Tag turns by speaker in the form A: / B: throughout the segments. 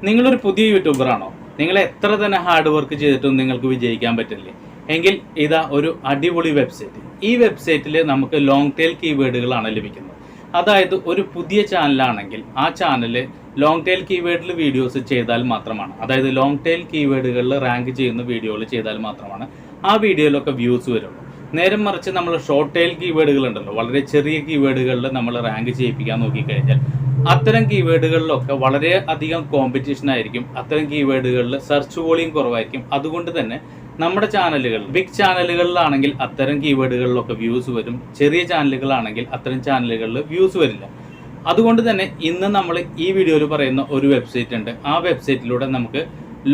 A: നിങ്ങളൊരു പുതിയ യൂട്യൂബർ ആണോ? നിങ്ങൾ എത്ര തന്നെ ഹാർഡ് വർക്ക് ചെയ്തിട്ടും നിങ്ങൾക്ക് വിജയിക്കാൻ പറ്റില്ലേ? എങ്കിൽ ഇതാ ഒരു അടിപൊളി വെബ്സൈറ്റ്. ഈ വെബ്സൈറ്റിൽ നമുക്ക് ലോങ് ടെയിൽ കീവേഡുകളാണ് ലഭിക്കുന്നത്. അതായത് ഒരു പുതിയ ചാനലാണെങ്കിൽ ആ ചാനൽ ലോങ് ടെയിൽ കീവേഡിൽ വീഡിയോസ് ചെയ്താൽ മാത്രമാണ്, അതായത് ലോങ് ടെയിൽ കീവേഡുകളിൽ റാങ്ക് ചെയ്യുന്ന വീഡിയോകൾ ചെയ്താൽ മാത്രമാണ് ആ വീഡിയോയിലൊക്കെ വ്യൂസ് വരുള്ളൂ. നേരെ മറിച്ച് നമ്മൾ ഷോർട്ട് ടെയിൽ കീവേഡുകൾ ഉണ്ടല്ലോ, വളരെ ചെറിയ കീവേഡുകളിൽ നമ്മൾ റാങ്ക് ചെയ്യിപ്പിക്കാൻ നോക്കിക്കഴിഞ്ഞാൽ അത്തരം കീവേഡുകളിലൊക്കെ വളരെ അധികം കോമ്പറ്റീഷൻ ആയിരിക്കും. അത്തരം കീവേഡുകളിൽ സെർച്ച് വോളിയം കുറവായിരിക്കും. അതുകൊണ്ട് തന്നെ നമ്മുടെ ചാനലുകൾ, ബിഗ് ചാനലുകളിലാണെങ്കിൽ അത്തരം കീവേഡുകളിലൊക്കെ വ്യൂസ് വരും, ചെറിയ ചാനലുകളാണെങ്കിൽ അത്തരം ചാനലുകളിൽ വ്യൂസ് വരില്ല. അതുകൊണ്ട് തന്നെ ഇന്ന് നമ്മൾ ഈ വീഡിയോയിൽ പറയുന്ന ഒരു വെബ്സൈറ്റ് ഉണ്ട്. ആ വെബ്സൈറ്റിലൂടെ നമുക്ക്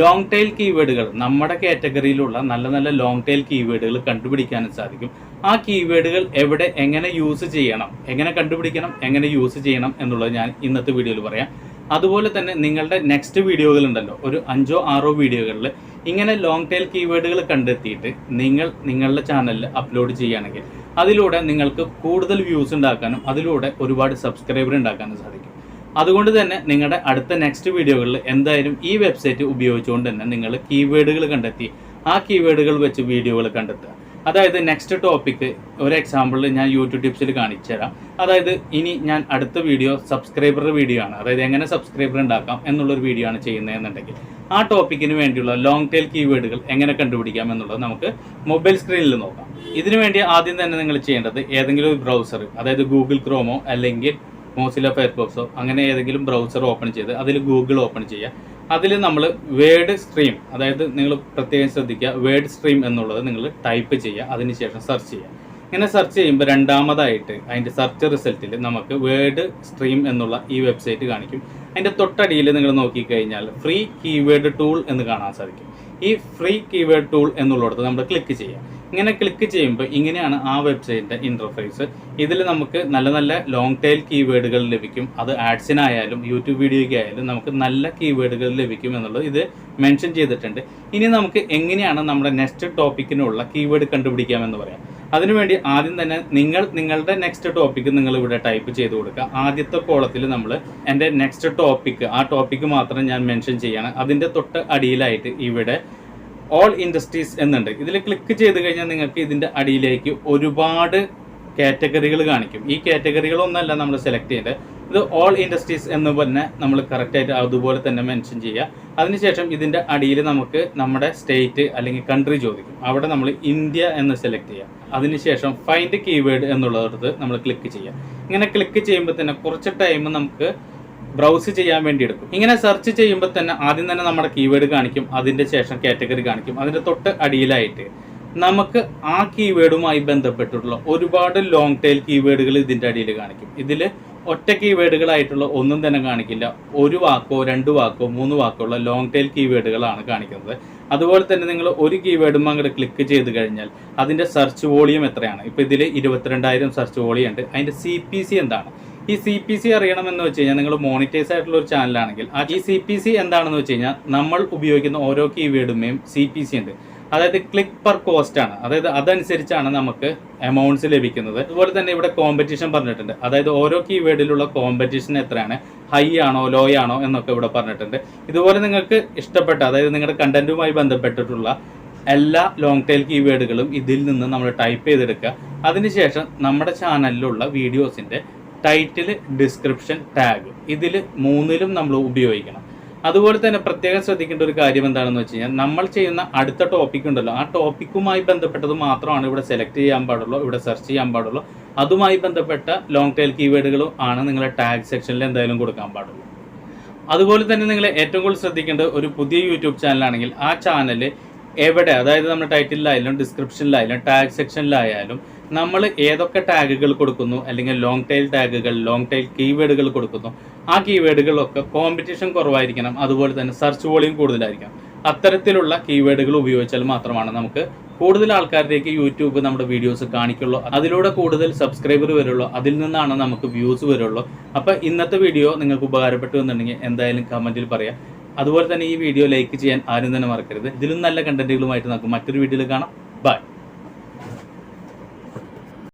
A: ലോങ് ടെയിൽ കീവേഡുകൾ, നമ്മുടെ കാറ്റഗറിയിലുള്ള നല്ല നല്ല ലോങ് ടെയിൽ കീവേഡുകൾ കണ്ടുപിടിക്കാനും സാധിക്കും. ആ കീവേഡുകൾ എവിടെ എങ്ങനെ യൂസ് ചെയ്യണം, എങ്ങനെ കണ്ടുപിടിക്കണം, എങ്ങനെ യൂസ് ചെയ്യണം എന്നുള്ളത് ഞാൻ ഇന്നത്തെ വീഡിയോയിൽ പറയാം. അതുപോലെ തന്നെ നിങ്ങളുടെ നെക്സ്റ്റ് വീഡിയോകൾ ഉണ്ടല്ലോ, ഒരു 5-6 വീഡിയോകളിൽ ഇങ്ങനെ ലോങ് ടെയിൽ കീവേഡുകൾ കണ്ടെത്തിയിട്ട് നിങ്ങളുടെ ചാനലിൽ അപ്ലോഡ് ചെയ്യുകയാണെങ്കിൽ അതിലൂടെ നിങ്ങൾക്ക് കൂടുതൽ വ്യൂസ് ഉണ്ടാക്കാനും അതിലൂടെ ഒരുപാട് സബ്സ്ക്രൈബർ ഉണ്ടാക്കാനും സാധിക്കും. അതുകൊണ്ട് തന്നെ നിങ്ങളുടെ അടുത്ത നെക്സ്റ്റ് വീഡിയോകളിൽ എന്തായാലും ഈ വെബ്സൈറ്റ് ഉപയോഗിച്ചുകൊണ്ട് തന്നെ നിങ്ങൾ കീവേഡുകൾ കണ്ടെത്തി ആ കീവേഡുകൾ വെച്ച് വീഡിയോകൾ കണ്ടെത്തുക. അതായത് നെക്സ്റ്റ് ടോപ്പിക്ക് ഒരു എക്സാമ്പിൾ ഞാൻ യൂട്യൂബ് ടിപ്സിൽ കാണിച്ചു തരാം. അതായത് ഇനി ഞാൻ അടുത്ത വീഡിയോ സബ്സ്ക്രൈബറുടെ വീഡിയോ ആണ്, അതായത് എങ്ങനെ സബ്സ്ക്രൈബർ ഉണ്ടാക്കാം എന്നുള്ളൊരു വീഡിയോ ആണ് ചെയ്യുന്നതെന്നുണ്ടെങ്കിൽ ആ ടോപ്പിക്കിന് വേണ്ടിയുള്ള ലോങ് ടെയിൽ കീവേഡുകൾ എങ്ങനെ കണ്ടുപിടിക്കാം എന്നുള്ളത് നമുക്ക് മൊബൈൽ സ്ക്രീനിൽ നോക്കാം. ഇതിനു വേണ്ടി ആദ്യം തന്നെ നിങ്ങൾ ചെയ്യേണ്ടത് ഏതെങ്കിലും ഒരു ബ്രൗസർ, അതായത് ഗൂഗിൾ ക്രോമോ അല്ലെങ്കിൽ മോസില്ല ഫയർഫോക്സോ അങ്ങനെ ഏതെങ്കിലും ബ്രൗസർ ഓപ്പൺ ചെയ്ത് അതിൽ ഗൂഗിൾ ഓപ്പൺ ചെയ്യുക. അതിൽ നമ്മൾ വേർഡ് സ്ട്രീം, അതായത് നിങ്ങൾ പ്രത്യേകം ശ്രദ്ധിക്കുക, വേർഡ് സ്ട്രീം എന്നുള്ളത് നിങ്ങൾ ടൈപ്പ് ചെയ്യുക, അതിനുശേഷം സെർച്ച് ചെയ്യുക. ഇങ്ങനെ സെർച്ച് ചെയ്യുമ്പോൾ രണ്ടാമതായിട്ട് അതിൻ്റെ സെർച്ച് റിസൾട്ടിൽ നമുക്ക് വേർഡ് സ്ട്രീം എന്നുള്ള ഈ വെബ്സൈറ്റ് കാണിക്കും. അതിൻ്റെ തൊട്ടടിയിൽ നിങ്ങൾ നോക്കിക്കഴിഞ്ഞാൽ ഫ്രീ കീവേഡ് ടൂൾ എന്ന് കാണാൻ സാധിക്കും. ഈ ഫ്രീ കീവേഡ് ടൂൾ എന്നുള്ളിടത്ത് നമ്മൾ ക്ലിക്ക് ചെയ്യുക. ഇങ്ങനെ ക്ലിക്ക് ചെയ്യുമ്പോൾ ഇങ്ങനെയാണ് ആ വെബ്സൈറ്റിൻ്റെ ഇൻ്റർഫേസ്. ഇതിൽ നമുക്ക് നല്ല നല്ല ലോങ് ടെയിൽ കീവേഡുകൾ ലഭിക്കും. അത് ആഡ്സിനായാലും യൂട്യൂബ് വീഡിയോയ്ക്കായാലും നമുക്ക് നല്ല കീവേഡുകൾ ലഭിക്കും എന്നുള്ളത് ഇത് മെൻഷൻ ചെയ്തിട്ടുണ്ട്. ഇനി നമുക്ക് എങ്ങനെയാണ് നമ്മുടെ നെക്സ്റ്റ് ടോപ്പിക്കിനുള്ള കീവേഡ് കണ്ടുപിടിക്കാമെന്ന് പറയാം. അതിനുവേണ്ടി ആദ്യം തന്നെ നിങ്ങളുടെ നെക്സ്റ്റ് ടോപ്പിക്ക് നിങ്ങൾ ഇവിടെ ടൈപ്പ് ചെയ്ത് കൊടുക്കുക. ആദ്യത്തെ കോളത്തിൽ നമ്മൾ എൻ്റെ നെക്സ്റ്റ് ടോപ്പിക്ക്, ആ ടോപ്പിക്ക് മാത്രം ഞാൻ മെൻഷൻ ചെയ്യാണ്. അതിൻ്റെ തൊട്ട് അടിയിലായിട്ട് ഇവിടെ ഓൾ ഇൻഡസ്ട്രീസ് എന്നുണ്ട്. ഇതിൽ ക്ലിക്ക് ചെയ്ത് കഴിഞ്ഞാൽ നിങ്ങൾക്ക് ഇതിൻ്റെ അടിയിലേക്ക് ഒരുപാട് കാറ്റഗറികൾ കാണിക്കും. ഈ കാറ്റഗറികളൊന്നല്ല നമ്മൾ സെലക്ട് ചെയ്യേണ്ടത്, ഇത് ഓൾ ഇൻഡസ്ട്രീസ് എന്ന് തന്നെ നമ്മൾ കറക്റ്റായിട്ട് അതുപോലെ തന്നെ മെൻഷൻ ചെയ്യുക. അതിനുശേഷം ഇതിൻ്റെ അടിയിൽ നമുക്ക് നമ്മുടെ സ്റ്റേറ്റ് അല്ലെങ്കിൽ കൺട്രി ചോദിക്കും. അവിടെ നമ്മൾ ഇന്ത്യ എന്ന് സെലക്ട് ചെയ്യുക. അതിനുശേഷം ഫൈൻഡ് കീവേഡ് എന്നുള്ളത് നമ്മൾ ക്ലിക്ക് ചെയ്യുക. ഇങ്ങനെ ക്ലിക്ക് ചെയ്യുമ്പോൾ തന്നെ കുറച്ച് ടൈം നമുക്ക് ബ്രൗസ് ചെയ്യാൻ വേണ്ടി എടുക്കും. ഇങ്ങനെ സെർച്ച് ചെയ്യുമ്പോൾ തന്നെ ആദ്യം തന്നെ നമ്മുടെ കീവേഡ് കാണിക്കും, അതിൻ്റെ ശേഷം കാറ്റഗറി കാണിക്കും. അതിൻ്റെ തൊട്ട് അടിയിലായിട്ട് നമുക്ക് ആ കീവേഡുമായി ബന്ധപ്പെട്ടിട്ടുള്ള ഒരുപാട് ലോങ് ടെയിൽ കീവേഡുകൾ ഇതിൻ്റെ അടിയിൽ കാണിക്കും. ഇതിൽ ഒറ്റ കീവേഡുകളായിട്ടുള്ള ഒന്നും തന്നെ കാണിക്കില്ല. 1 വാക്കോ 2 വാക്കോ 3 വാക്കോ ഉള്ള ലോങ് ടെയിൽ കീവേഡുകളാണ് കാണിക്കുന്നത്. അതുപോലെ തന്നെ നിങ്ങൾ ഒരു കീവേഡും അങ്ങോട്ട് ക്ലിക്ക് ചെയ്ത് കഴിഞ്ഞാൽ അതിൻ്റെ സെർച്ച് വോളിയം എത്രയാണ്. ഇപ്പോൾ ഇതിൽ 22,000 സെർച്ച് വോളിയം ഉണ്ട്. അതിൻ്റെ CPC എന്താണ്? ഈ CPC അറിയണമെന്ന് വെച്ച് കഴിഞ്ഞാൽ നിങ്ങൾ മോണിറ്റൈസ് ആയിട്ടുള്ള ഒരു ചാനലാണെങ്കിൽ ഈ CPC എന്താണെന്ന് വെച്ച് കഴിഞ്ഞാൽ നമ്മൾ ഉപയോഗിക്കുന്ന ഓരോ കീവേഡുമേയും CPC ഉണ്ട്. അതായത് ക്ലിക്ക് പെർ കോസ്റ്റ് ആണ്. അതായത് അതനുസരിച്ചാണ് നമുക്ക് എമൗണ്ട്സ് ലഭിക്കുന്നത്. അതുപോലെ തന്നെ ഇവിടെ കോമ്പറ്റീഷൻ പറഞ്ഞിട്ടുണ്ട്. അതായത് ഓരോ കീവേഡിലുള്ള കോമ്പറ്റീഷൻ എത്രയാണ്, ഹൈ ആണോ ലോ ആണോ എന്നൊക്കെ ഇവിടെ പറഞ്ഞിട്ടുണ്ട്. ഇതുപോലെ നിങ്ങൾക്ക് ഇഷ്ടപ്പെട്ട, അതായത് നിങ്ങളുടെ കണ്ടന്റുമായി ബന്ധപ്പെട്ടിട്ടുള്ള എല്ലാ ലോങ് ടെയിൽ കീവേഡുകളും ഇതിൽ നിന്ന് നമ്മൾ ടൈപ്പ് ചെയ്തെടുക്കുക. അതിനുശേഷം നമ്മുടെ ചാനലിലുള്ള വീഡിയോസിൻ്റെ ടൈറ്റിൽ, ഡിസ്ക്രിപ്ഷൻ, ടാഗ് ഇതിൽ 3ലും നമ്മൾ ഉപയോഗിക്കണം. അതുപോലെ തന്നെ പ്രത്യേകം ശ്രദ്ധിക്കേണ്ട ഒരു കാര്യം എന്താണെന്ന് വെച്ച് കഴിഞ്ഞാൽ നമ്മൾ ചെയ്യുന്ന അടുത്ത ടോപ്പിക് ഉണ്ടല്ലോ, ആ ടോപ്പിക്കുമായി ബന്ധപ്പെട്ടത് മാത്രമാണ് ഇവിടെ സെലക്ട് ചെയ്യാൻ പാടുള്ളൂ, ഇവിടെ സെർച്ച് ചെയ്യാൻ പാടുള്ളൂ. അതുമായി ബന്ധപ്പെട്ട ലോങ് ടെയിൽ കീവേഡുകളും ആണ് നിങ്ങളെ ടാഗ് സെക്ഷനിൽ എന്തായാലും കൊടുക്കാൻ പാടുള്ളൂ. അതുപോലെ തന്നെ നിങ്ങൾ ഏറ്റവും കൂടുതൽ ശ്രദ്ധിക്കേണ്ടത് ഒരു പുതിയ യൂട്യൂബ് ചാനലാണെങ്കിൽ ആ ചാനൽ എവിടെ, അതായത് നമ്മുടെ ടൈറ്റിലായാലും ഡിസ്ക്രിപ്ഷനിലായാലും ടാഗ് സെക്ഷനിലായാലും നമ്മൾ ഏതൊക്കെ ടാഗുകൾ കൊടുക്കുന്നു, അല്ലെങ്കിൽ ലോങ് ടെയിൽ ടാഗുകൾ, ലോങ് ടെയിൽ കീവേഡുകൾ കൊടുക്കുന്നു, ആ കീവേഡുകളൊക്കെ കോമ്പറ്റീഷൻ കുറവായിരിക്കണം. അതുപോലെ തന്നെ സെർച്ച് വോളിയം കൂടുതലായിരിക്കണം. അത്തരത്തിലുള്ള കീവേഡുകൾ ഉപയോഗിച്ചാൽ മാത്രമാണ് നമുക്ക് കൂടുതൽ ആൾക്കാരിലേക്ക് യൂട്യൂബ് നമ്മുടെ വീഡിയോസ് കാണിക്കുള്ളൂ. അതിലൂടെ കൂടുതൽ സബ്സ്ക്രൈബർ വരുള്ളൂ, അതിൽ നിന്നാണ് നമുക്ക് വ്യൂസ് വരുള്ളൂ. അപ്പോൾ ഇന്നത്തെ വീഡിയോ നിങ്ങൾക്ക് ഉപകാരപ്പെട്ടു എന്നുണ്ടെങ്കിൽ എന്തായാലും കമൻറ്റിൽ പറയാം. അതുപോലെ തന്നെ ഈ വീഡിയോ ലൈക്ക് ചെയ്യാൻ ആരും തന്നെ മറക്കരുത്. ഇതിലും നല്ല കണ്ടന്റുകളുമായിട്ട് നമുക്ക് മറ്റൊരു വീഡിയോയിൽ കാണാം. ബൈ.